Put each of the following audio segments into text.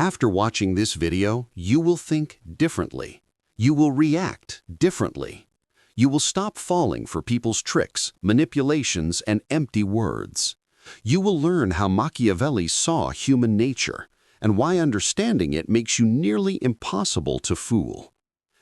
After watching this video, you will think differently. You will react differently. You will stop falling for people's tricks, manipulations, and empty words. You will learn how Machiavelli saw human nature and why understanding it makes you nearly impossible to fool.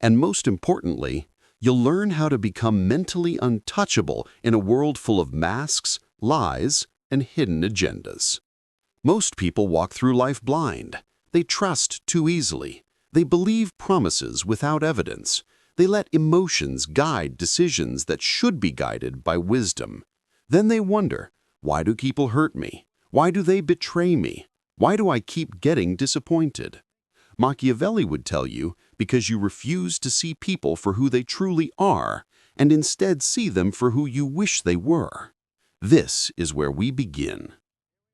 And most importantly, you'll learn how to become mentally untouchable in a world full of masks, lies, and hidden agendas. Most people walk through life blind. They trust too easily. They believe promises without evidence. They let emotions guide decisions that should be guided by wisdom. Then they wonder, why do people hurt me? Why do they betray me? Why do I keep getting disappointed? Machiavelli would tell you, because you refuse to see people for who they truly are, and instead see them for who you wish they were. This is where we begin.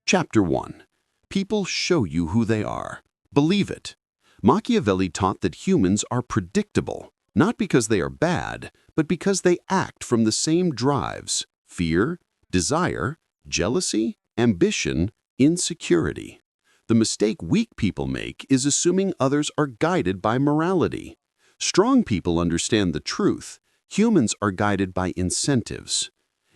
Chapter 1. People show you who they are. Believe it. Machiavelli taught that humans are predictable, not because they are bad, but because they act from the same drives: fear, desire, jealousy, ambition, insecurity. The mistake weak people make is assuming others are guided by morality. Strong people understand the truth. Humans are guided by incentives.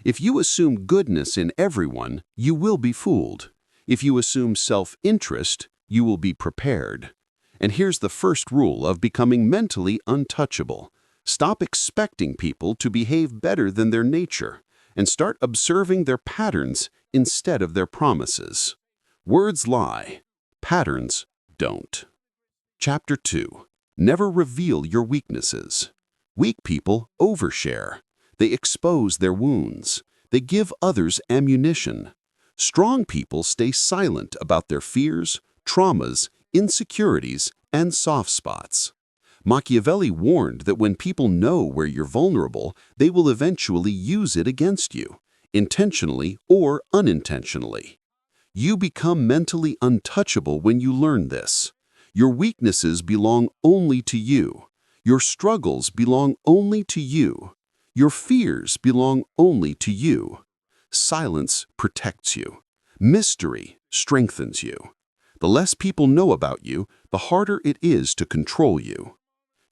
If you assume goodness in everyone, you will be fooled. If you assume self-interest, you will be prepared. And here's the first rule of becoming mentally untouchable. Stop expecting people to behave better than their nature, and start observing their patterns instead of their promises. Words lie. Patterns don't. Chapter 2. Never reveal your weaknesses. Weak people overshare. They expose their wounds. They give others ammunition. Strong people stay silent about their fears, traumas, insecurities, and soft spots. Machiavelli warned that when people know where you're vulnerable, they will eventually use it against you, intentionally or unintentionally. You become mentally untouchable when you learn this. Your weaknesses belong only to you. Your struggles belong only to you. Your fears belong only to you. Silence protects you. Mystery strengthens you. The less people know about you, the harder it is to control you.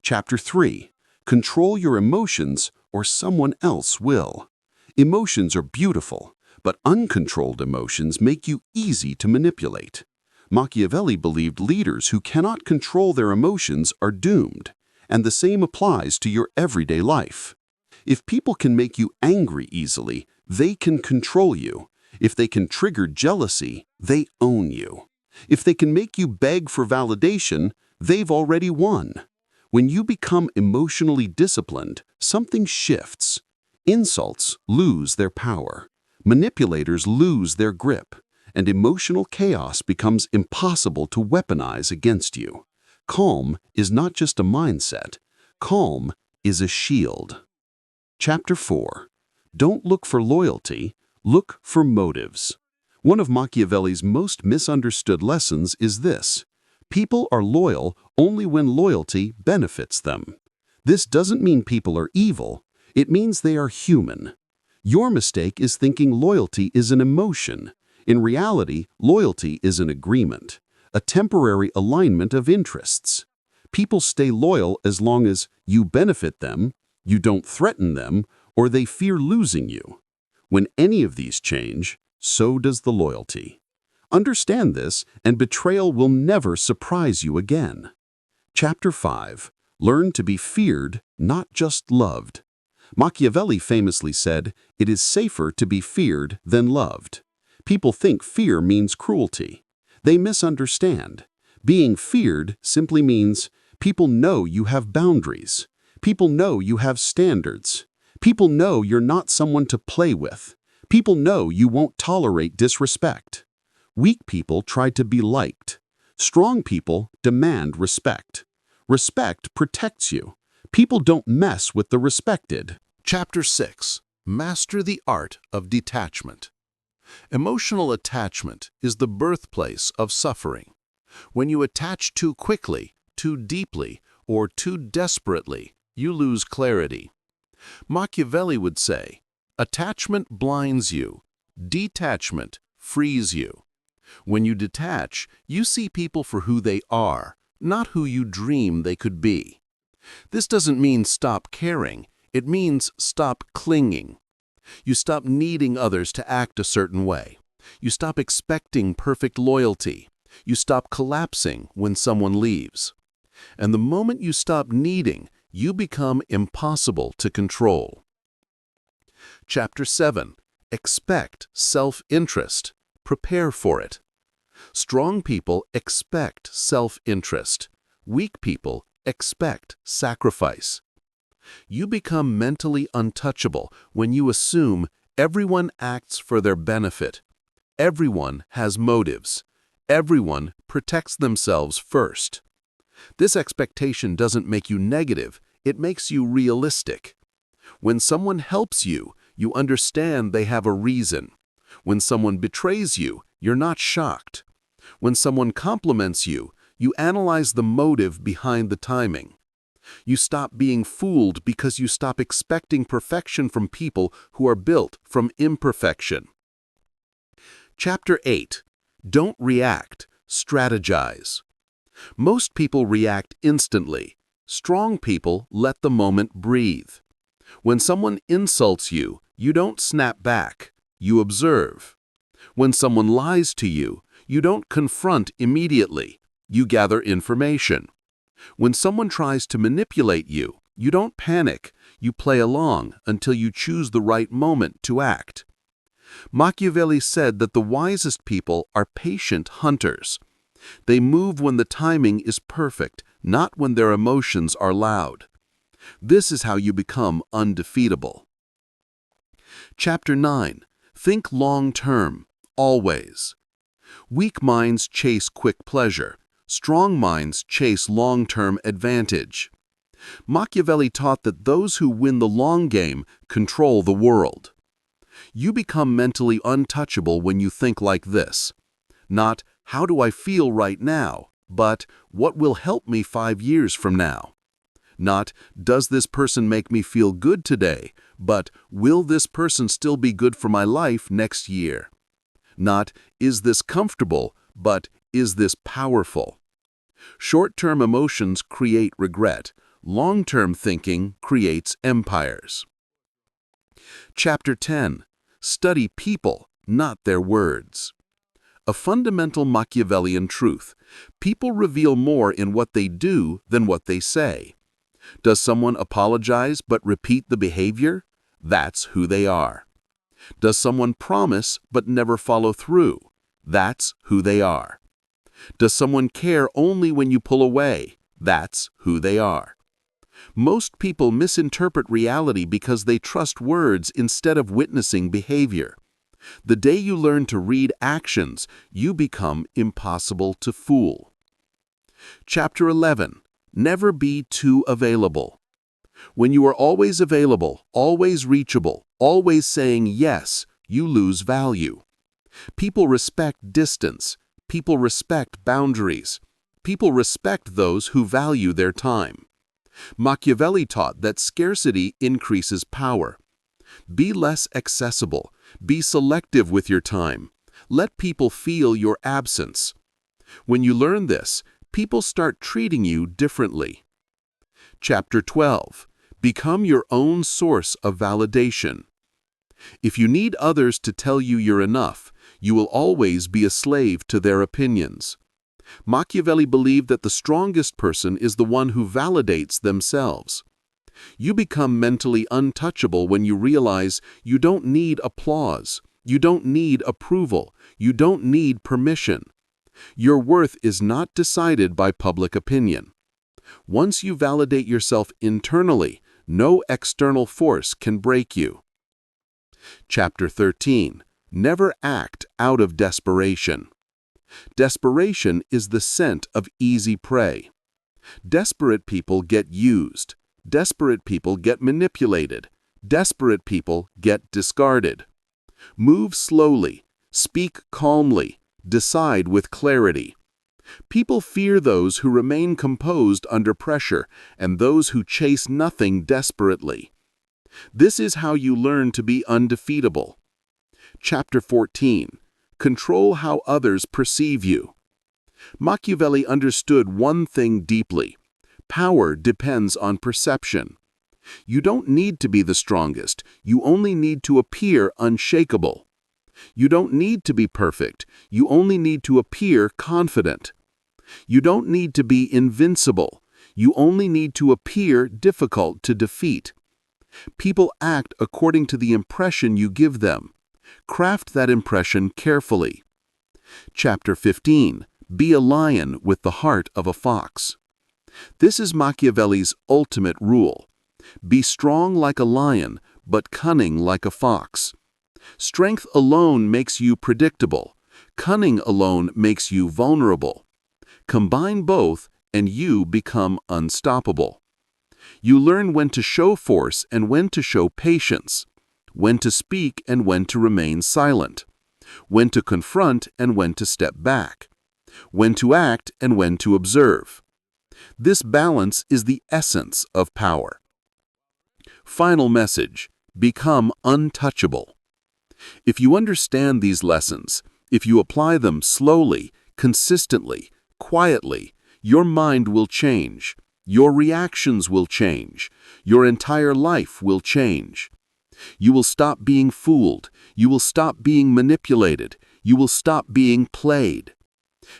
Chapter 3. Control your emotions or someone else will. Emotions are beautiful, but uncontrolled emotions make you easy to manipulate. Machiavelli believed leaders who cannot control their emotions are doomed, and the same applies to your everyday life. If people can make you angry easily, they can control you. If they can trigger jealousy, they own you. If they can make you beg for validation, they've already won. When you become emotionally disciplined, something shifts. Insults lose their power. Manipulators lose their grip, and emotional chaos becomes impossible to weaponize against you. Calm is not just a mindset. Calm is a shield. Chapter 4. Don't look for loyalty, look for motives. One of Machiavelli's most misunderstood lessons is this: people are loyal only when loyalty benefits them. This doesn't mean people are evil, it means they are human. Your mistake is thinking loyalty is an emotion. In reality, loyalty is an agreement, a temporary alignment of interests. People stay loyal as long as you benefit them, you don't threaten them, or they fear losing you. When any of these change, so does the loyalty. Understand this, and betrayal will never surprise you again. Chapter 5. Learn to be feared, not just loved. Machiavelli famously said, "It is safer to be feared than loved." People think fear means cruelty. They misunderstand. Being feared simply means people know you have boundaries. People know you have standards. People know you're not someone to play with. People know you won't tolerate disrespect. Weak people try to be liked. Strong people demand respect. Respect protects you. People don't mess with the respected. Chapter 6. Master the art of detachment. Emotional attachment is the birthplace of suffering. When you attach too quickly, too deeply, or too desperately, you lose clarity. Machiavelli would say, attachment blinds you, detachment frees you. When you detach, you see people for who they are, not who you dream they could be. This doesn't mean stop caring. It means stop clinging. You stop needing others to act a certain way. You stop expecting perfect loyalty. You stop collapsing when someone leaves. And the moment you stop needing, you become impossible to control. Chapter 7. Expect self-interest. Prepare for it. Strong people expect self-interest. Weak people expect sacrifice. You become mentally untouchable when you assume everyone acts for their benefit. Everyone has motives. Everyone protects themselves first. This expectation doesn't make you negative, it makes you realistic. When someone helps you, you understand they have a reason. When someone betrays you, you're not shocked. When someone compliments you, you analyze the motive behind the timing. You stop being fooled because you stop expecting perfection from people who are built from imperfection. Chapter 8. Don't react, strategize. Most people react instantly. Strong people let the moment breathe. When someone insults you, you don't snap back, you observe. When someone lies to you, you don't confront immediately, you gather information. When someone tries to manipulate you, you don't panic, you play along until you choose the right moment to act. Machiavelli said that the wisest people are patient hunters. They move when the timing is perfect, not when their emotions are loud. This is how you become undefeatable. Chapter 9. Think long-term, always. Weak minds chase quick pleasure. Strong minds chase long-term advantage. Machiavelli taught that those who win the long game control the world. You become mentally untouchable when you think like this. Not, how do I feel right now, but what will help me 5 years from now? Not, does this person make me feel good today, but will this person still be good for my life next year? Not, is this comfortable, but is this powerful? Short-term emotions create regret. Long-term thinking creates empires. Chapter 10. Study people, not their words. A fundamental Machiavellian truth. People reveal more in what they do than what they say. Does someone apologize but repeat the behavior? That's who they are. Does someone promise but never follow through? That's who they are. Does someone care only when you pull away? That's who they are. Most people misinterpret reality because they trust words instead of witnessing behavior. The day you learn to read actions, you become impossible to fool. Chapter 11. Never be too available. When you are always available, always reachable, always saying yes, you lose value. People respect distance. People respect boundaries. People respect those who value their time. Machiavelli taught that scarcity increases power. Be less accessible. Be selective with your time. Let people feel your absence. When you learn this, people start treating you differently. Chapter 12. Become your own source of validation. If you need others to tell you you're enough, you will always be a slave to their opinions. Machiavelli believed that the strongest person is the one who validates themselves. You become mentally untouchable when you realize you don't need applause, you don't need approval, you don't need permission. Your worth is not decided by public opinion. Once you validate yourself internally, no external force can break you. Chapter 13. Never act out of desperation. Desperation is the scent of easy prey. Desperate people get used. Desperate people get manipulated. Desperate people get discarded. Move slowly. Speak calmly. Decide with clarity. People fear those who remain composed under pressure and those who chase nothing desperately. This is how you learn to be undefeatable. Chapter 14. Control how others perceive you. Machiavelli understood one thing deeply. Power depends on perception. You don't need to be the strongest, you only need to appear unshakable. You don't need to be perfect, you only need to appear confident. You don't need to be invincible, you only need to appear difficult to defeat. People act according to the impression you give them. Craft that impression carefully. Chapter 15. Be a lion with the heart of a fox. This is Machiavelli's ultimate rule. Be strong like a lion, but cunning like a fox. Strength alone makes you predictable. Cunning alone makes you vulnerable. Combine both, and you become unstoppable. You learn when to show force and when to show patience, when to speak and when to remain silent, when to confront and when to step back, when to act and when to observe. This balance is the essence of power. Final message: become untouchable. If you understand these lessons, if you apply them slowly, consistently, quietly, your mind will change, your reactions will change, your entire life will change. You will stop being fooled, you will stop being manipulated, you will stop being played.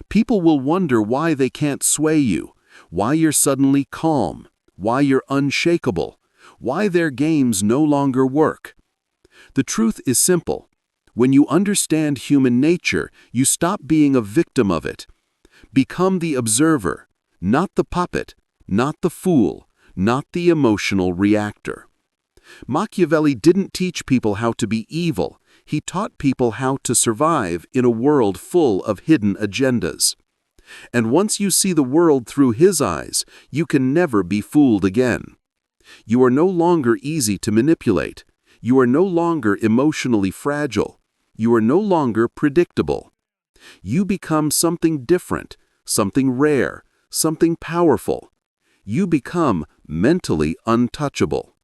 People will wonder why they can't sway you, why you're suddenly calm, why you're unshakable, why their games no longer work. The truth is simple. When you understand human nature, you stop being a victim of it. Become the observer, not the puppet, not the fool, not the emotional reactor. Machiavelli didn't teach people how to be evil. He taught people how to survive in a world full of hidden agendas. And once you see the world through his eyes, you can never be fooled again. You are no longer easy to manipulate. You are no longer emotionally fragile. You are no longer predictable. You become something different, something rare, something powerful. You become mentally untouchable.